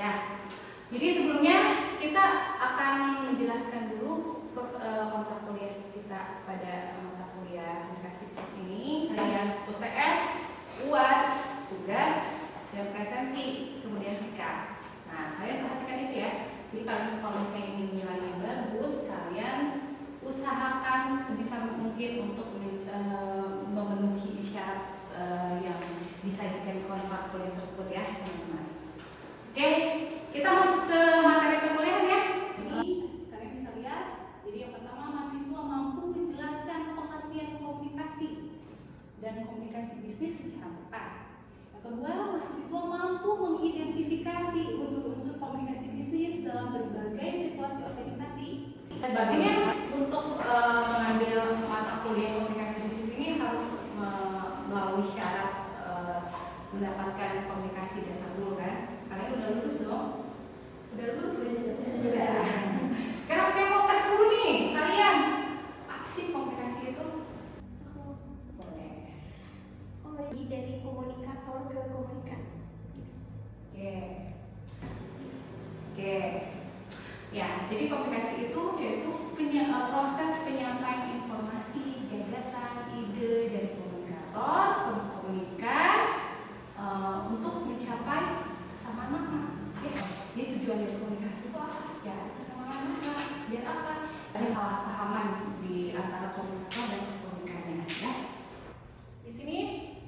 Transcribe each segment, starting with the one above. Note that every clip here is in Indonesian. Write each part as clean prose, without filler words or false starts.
Ya, jadi sebelumnya kita akan menjelaskan dulu kontrak kuliah kita pada mata kuliah komunikasi bisnis ini. Ada UTS, UAS, tugas, dan presensi, kemudian sikap. Nah, kalian perhatikan itu ya. Jadi kalian kalau misalnya ingin nilainya bagus, kalian usahakan sebisa mungkin untuk memenuhi syarat yang disajikan di kontrak kuliah tersebut ya, teman-teman. Oke, kita masuk ke materi perkuliahan ya. Ini kalian bisa lihat. Jadi yang pertama, mahasiswa mampu menjelaskan pengertian komunikasi dan komunikasi bisnis secara tepat. Yang kedua, mahasiswa mampu mengidentifikasi unsur-unsur komunikasi bisnis dalam berbagai situasi organisasi. Sebagainya untuk mengambil mata kuliah komunikasi bisnis ini harus melalui syarat mendapatkan komunikasi dasar dulu kan. Kalian udah lulus dong? Udah lulus ya? Sudah. Sekarang saya mau tes dulu nih kalian. Apa sih komunikasi itu? Boleh. Dari komunikator ke komunikan. Oke. Ya, jadi komunikasi itu yaitu proses penyampaian informasi, gagasan, ide dari komunikator ke komunikan untuk mencapai kesamaan makna. Ya, jadi tujuan dari komunikasi itu apa? Ya, kesamaan makna. Biar apa? Ada salah pahaman di antara komunikator dan komunikannya. Ya. Di sini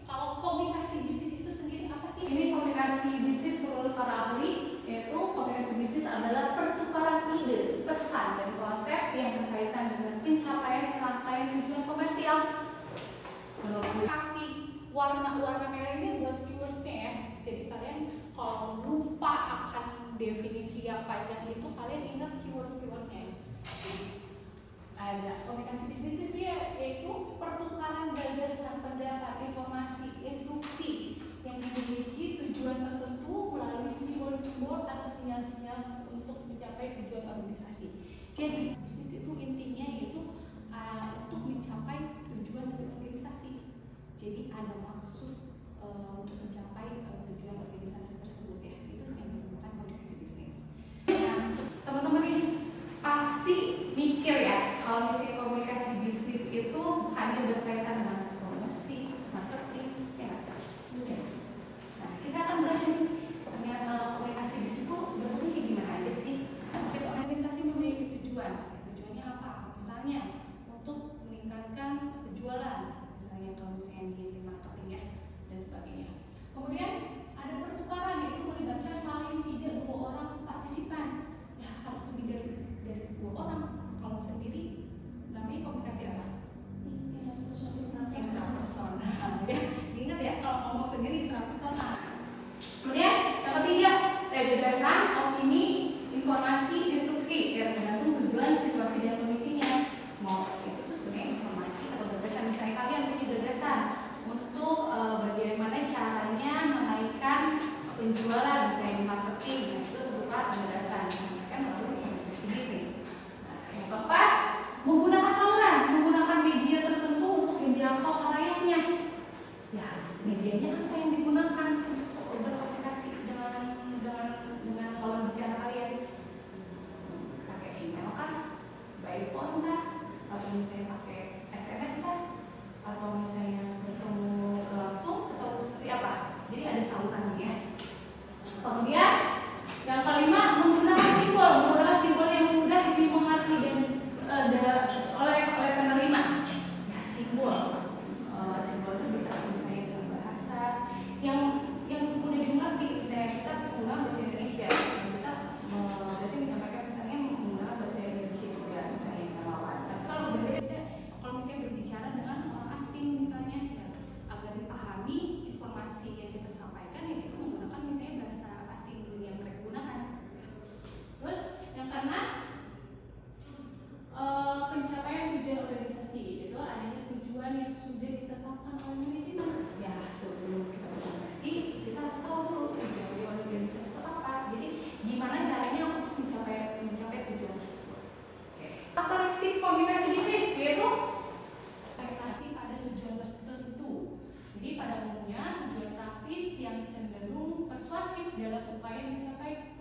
kalau komunikasi bisnis itu sendiri apa sih? Ini komunikasi bisnis menurut para ahli, yaitu komunikasi bisnis adalah pertukaran ide, pesan, dan konsep yang berkaitan dengan pencapaian serangkaian tujuan komersial. Kasih warna-warna merah ini buat keywordnya ya. Jadi kalian kalau lupa akan definisi apa itu, kalian ingat keyword-keywordnya. Ada komunikasi bisnis itu ya, yaitu pertukaran gagasan, pendapat, informasi, instruksi yang memiliki tujuan tertentu melalui simbol-simbol atau sinyal-sinyal untuk mencapai tujuan organisasi. Jadi bisnis itu intinya yaitu untuk mencapai tujuan dari organisasi. Jadi ada maksud untuk mencapai tujuan organisasi tersebut ya. Itu yang dinamakan komunikasi bisnis. Nah, teman-teman ini pasti mikir ya, kalau misalnya komunikasi bisnis itu hanya berkaitan dengan promosi, marketing, ya. Nah, kita akan belajar ternyata komunikasi bisnis itu bentuknya kayak gimana aja sih. Setiap organisasi memiliki tujuan. Tujuannya apa? Misalnya untuk meningkatkan penjualan, misalnya kalau misalnya di marketing ya, dan sebagainya. Kemudian ada pertukaran, yaitu melibatkan paling tidak 2 orang partisipan. Ya, harus lebih dari 2 orang. Kalau sendiri namanya komunikasi apa? Intrapersonal. Ya, diingat ya kalau ngomong sendiri intrapersonal. Kemudian yang ketiga, ada gagasan, opini, informasi, instruksi yang tergantung tujuan, situasi dan kondisinya. Mau itu tuh sebenarnya informasi atau gagasan. Misalnya kalian punya gagasan untuk bagaimana caranya menaikkan penjualan misalnya di marketing, itu berupa gagasan kan melalui komunikasi bisnis. Yang keempat, menggunakan saluran, menggunakan media tertentu untuk menjangkau halayaknya. Ya, medianya apa yang digunakan untuk berkomunikasi dengan lawan bicara kalian? Pakai email kah? By phone kah? Atau misalnya pakai SMS kah? Atau misalnya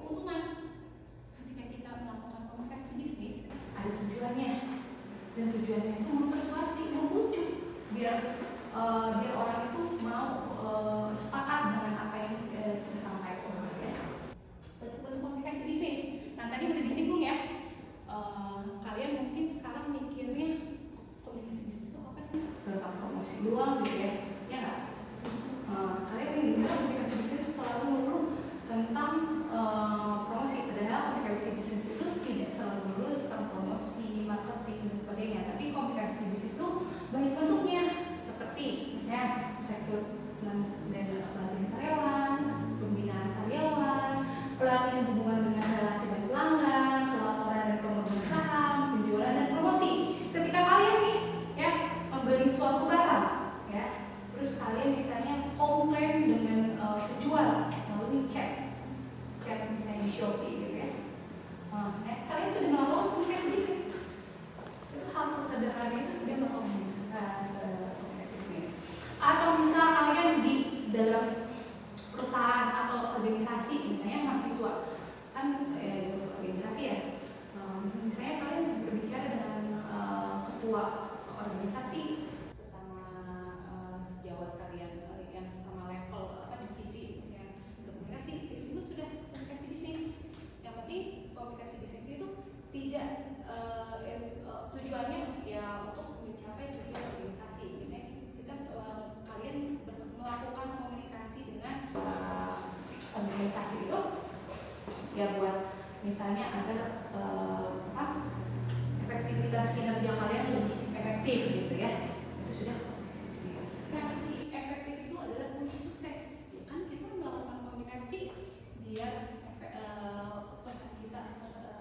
keuntungan. Ketika kita melakukan komunikasi bisnis, ada tujuannya, dan tujuannya itu mempersuasi, membujuk, biar orang itu mau sepakat dengan apa yang kita sampaikan. Ya. Bentuk-bentuk komunikasi bisnis. Nah, tadi udah disinggung ya. Kalian mungkin sekarang mikirnya komunikasi bisnis itu apa sih? Tentang promosi doang gitu ya? Ya nggak? Kalian yang dengar komunikasi bisnis itu selalu melulu tentang promosi, padahal komunikasi bisnis itu tidak selalu melulu tentang promosi, marketing dan sebagainya. Tapi komunikasi bisnis itu banyak bentuknya, seperti misalnya rekrutmen dan pelatihan karyawan, pembinaan karyawan, pelatihan hubungan dengan relasi dan pelanggan, pelaporan dan pemegang saham, penjualan dan promosi. Ketika kalian nih ya membeli suatu barang ya, terus kalian misalnya komplain dengan penjual melalui chat misalnya di Shopee gitu ya. Kalian sudah melakukan komunikasi bisnis. Itu hal sesederhana itu sudah melakukan komunikasi bisnis. Atau misal kalian di dalam perusahaan atau organisasi, misalnya mahasiswa kan organisasi ya. Misalnya kalian berbicara dengan ketua organisasi, sesama sejawat kalian yang sesama level divisi misalnya komunikasi, itu juga sudah komunikasi bisnis. Yang penting komunikasi bisnis itu tidak tujuannya ya untuk mencapai tujuan organisasi. Misalnya kita kalian melakukan komunikasi dengan organisasi itu ya buat misalnya agar efektivitas kinerja kalian lebih efektif gitu ya. Itu sudah komunikasi bisnis. Komunikasi efektif itu adalah kunci sukses. Ya kan kita melakukan komunikasi biar pesan kita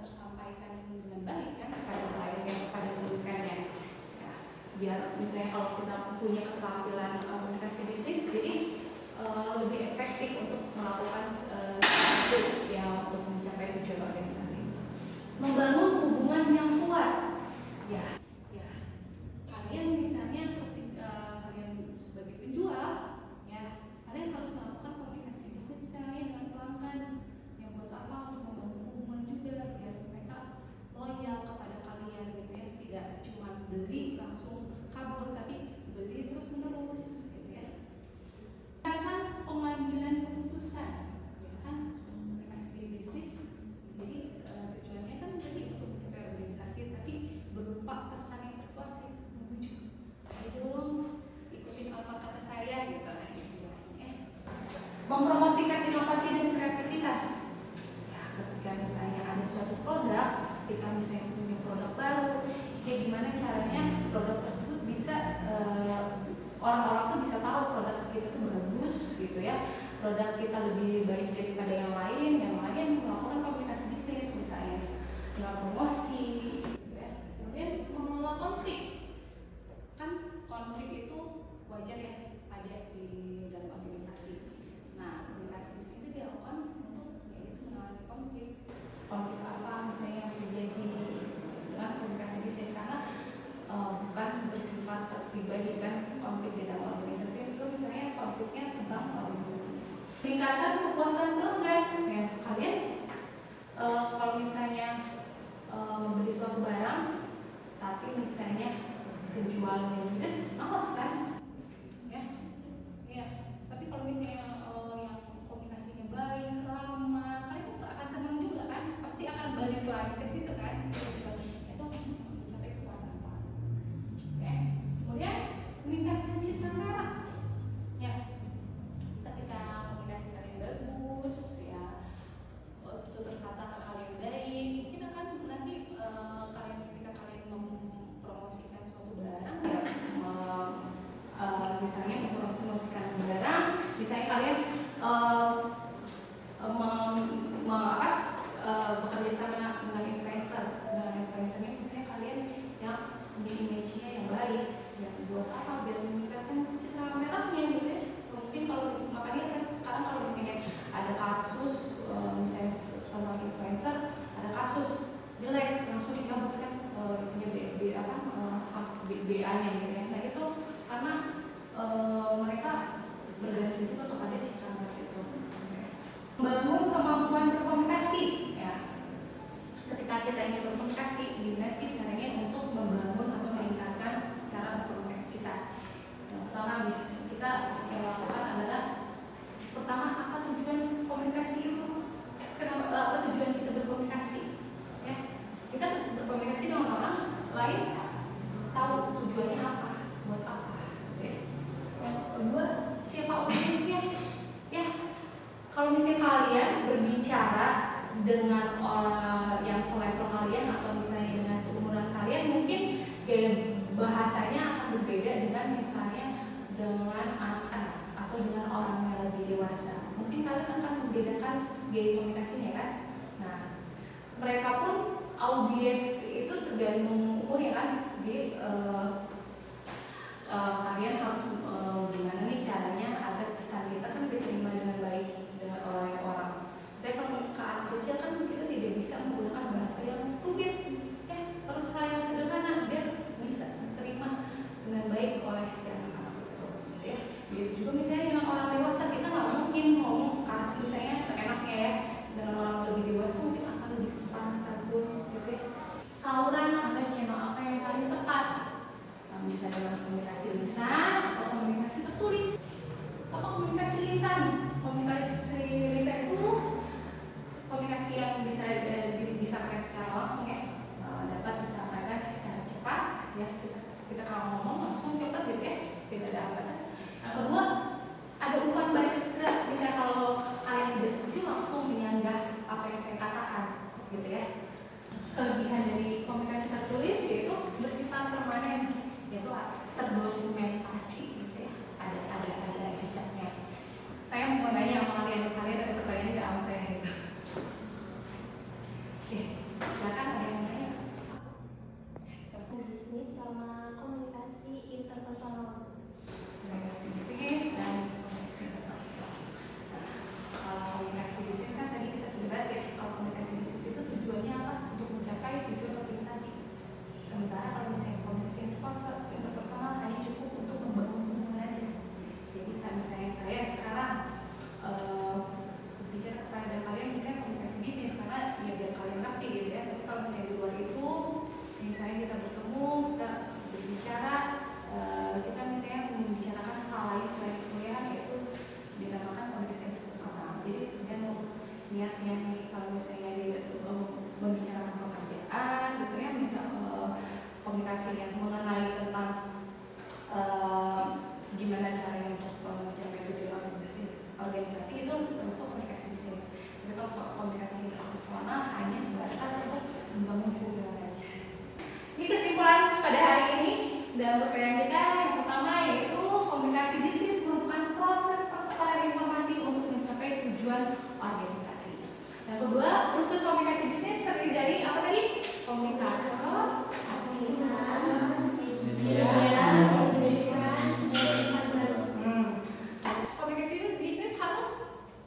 tersampaikan dengan baik kan kepada klien yang kepada pembeliannya. Ya, biar misalnya kalau kita punya keterampilan komunikasi bisnis, jadi lebih efektif untuk melakukan sesuatu yang untuk mencapai tujuan organisasi. Membangun hubungan yang kuat. Ya, kalian misalnya ketika kalian sebagai penjual, ya kalian harus melakukan komunikasi bisnis misalnya dengan pelanggan. Yang buat apa? Untuk membangun hubungan juga biar mereka loyal kepada kalian gitu ya. Tidak cuma beli langsung kabur, tapi beli terus menerus gitu ya. Karena pengambilan keputusan, ya kan komunikasi bisnis. Jadi tujuannya kan jadi untuk mencapai organisasi, tapi berupa pesan yang persuasif, membujuk. Ayo dong, ikutin apa kata saya gitu lah istilahnya. Mempromosikan inovasi dan kreativitas. Ya, ketika misalnya ada suatu produk, kita misalnya punya produk baru, ya gimana caranya produk tersebut bisa orang-orang tuh bisa tahu produk kita tuh bagus gitu ya. Produk kita lebih baik daripada yang lain melakukan komunikasi bisnis misalnya dengan promosi gitu ya. Kemudian mengelola konflik. Kan konflik itu wajar ya ada di dalam organisasi. Nah, komunikasi bisnis itu dilakukan untuk yaitu menangani konflik. Konflik apa misalnya yang terjadi dengan komunikasi bisnis, karena bukan bersifat pribadi kan konflik di dalam organisasi itu misalnya konfliknya tentang organisasi. Meningkatkan kepuasan pelanggan. Ya, kalian kalau misalnya membeli suatu barang, tapi misalnya penjualnya judes, males kan? Ya, yes. Tapi kalau misalnya yang komunikasinya baik, ramah, kalian akan senang juga kan? Pasti akan balik lagi ke situ kan? Itu mencapai kepuasan pelanggan. Oke. Kemudian meningkatkan citra merek. Ya, ketika komunikasi kalian bagus, ya tutur kata kalian baik, mungkin akan nanti kalian ketika kalian mempromosikan suatu barang, ya misalnya mempromosikan barang, misalnya kalian bekerja sama dengan influencernya, misalnya kalian yang punya image-nya yang baik, ya buat apa? Biar meningkatkan citra merahnya gitu ya. Mungkin kalau makanya kan sekarang kalau misalnya ada kasus misalnya sama influencer, ada kasus jelek langsung dicabut kan itunya BA-nya gitu ya. Nah itu karena mereka bergantung juga kepada citra merah itu. Membangun kemampuan berkomunikasi. dengan yang selevel kalian atau misalnya dengan seumuran kalian, mungkin gaya bahasanya akan berbeda dengan misalnya dengan anak-anak atau dengan orang yang lebih dewasa. Mungkin kalian akan membedakan gaya komunikasinya kan. Nah, mereka pun audiens itu tergantung umur ya kan. Jadi kalian harus gimana nih caranya agar pesan kita kan diterima dengan baik oleh orang. Saya kalau ke anak kecil kan kita tidak bisa menggunakan bahasa yang rumit, ya harus hal yang sederhana biar bisa diterima dengan baik oleh si anak-anak itu, gitu ya. Jadi juga misalnya dengan orang dewasa kita nggak mungkin ngomong misalnya seenaknya ya, dengan orang lebih dewasa mungkin akan lebih sopan santun, gitu ya. Saluran atau channel apa yang paling tepat? Bisa dengan komunikasi lisan atau komunikasi tertulis. Apa komunikasi lisan? Komunikasi lisan itu komunikasi yang bisa disampaikan secara langsung ya, dapat disampaikan secara cepat ya, kita kalau ngomong langsung cepat gitu ya, tidak ada hambatan. Yang kedua, ada umpan balik segera. Misalnya kalau kalian tidak setuju langsung menyanggah apa yang saya katakan gitu ya. Kelebihan dari komunikasi tertulis yaitu bersifat permanen, yaitu terdokumentasi gitu ya, ada jejaknya. Saya mau nanya sama kalian ada pertanyaan nggak sama saya gitu? Oke, silakan ada yang nanya. Bisnis sama komunikasi interpersonal. Komunikasi bisnis dan komunikasi interpersonal. Kalau komunikasi bisnis kan tadi kita sudah bahas ya. Kalau komunikasi bisnis itu tujuannya apa? Untuk mencapai tujuan organisasi. Sementara kalau misalnya komunikasi interpersonal hanya cukup untuk membangun hubungan aja. Jadi misalnya saya sekarang bicara kepada kalian misalnya komunikasi bisnis karena ya biar kalian ngerti gitu ya. Tapi kalau misalnya di luar itu, misalnya kita bertemu, kita berbicara, kita misalnya membicarakan hal lain selain perkuliahan, yaitu dinamakan komunikasi interpersonal. Jadi tergantung niatnya nih, kalau misalnya dia membicarakan pekerjaan gitu ya, komunikasi yang mengenai tentang gimana caranya untuk mencapai tujuan organisasi itu termasuk komunikasi bisnis. Jadi kalau komunikasi interpersonal hanya sebatas untuk membangun hubungan aja. Ini kesimpulan pada hari ini dalam pertanyaan kita. Yang pertama yaitu komunikasi bisnis merupakan proses pertukaran informasi untuk mencapai tujuan organisasi. Yang kedua, unsur komunikasi bisnis terdiri dari apa tadi? Komunikator, komunikasi itu bisnis harus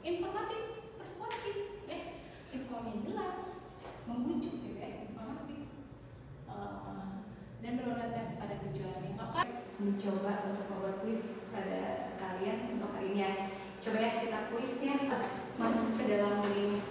informatif, persuasif, ya, infonya jelas, membujuk gitu ya, informatif, dan berorientasi pada tujuan. Yang keempat, mencoba untuk membuat kuis pada kalian untuk hari ini ya. Coba ya kita kuisnya masuk ke dalam link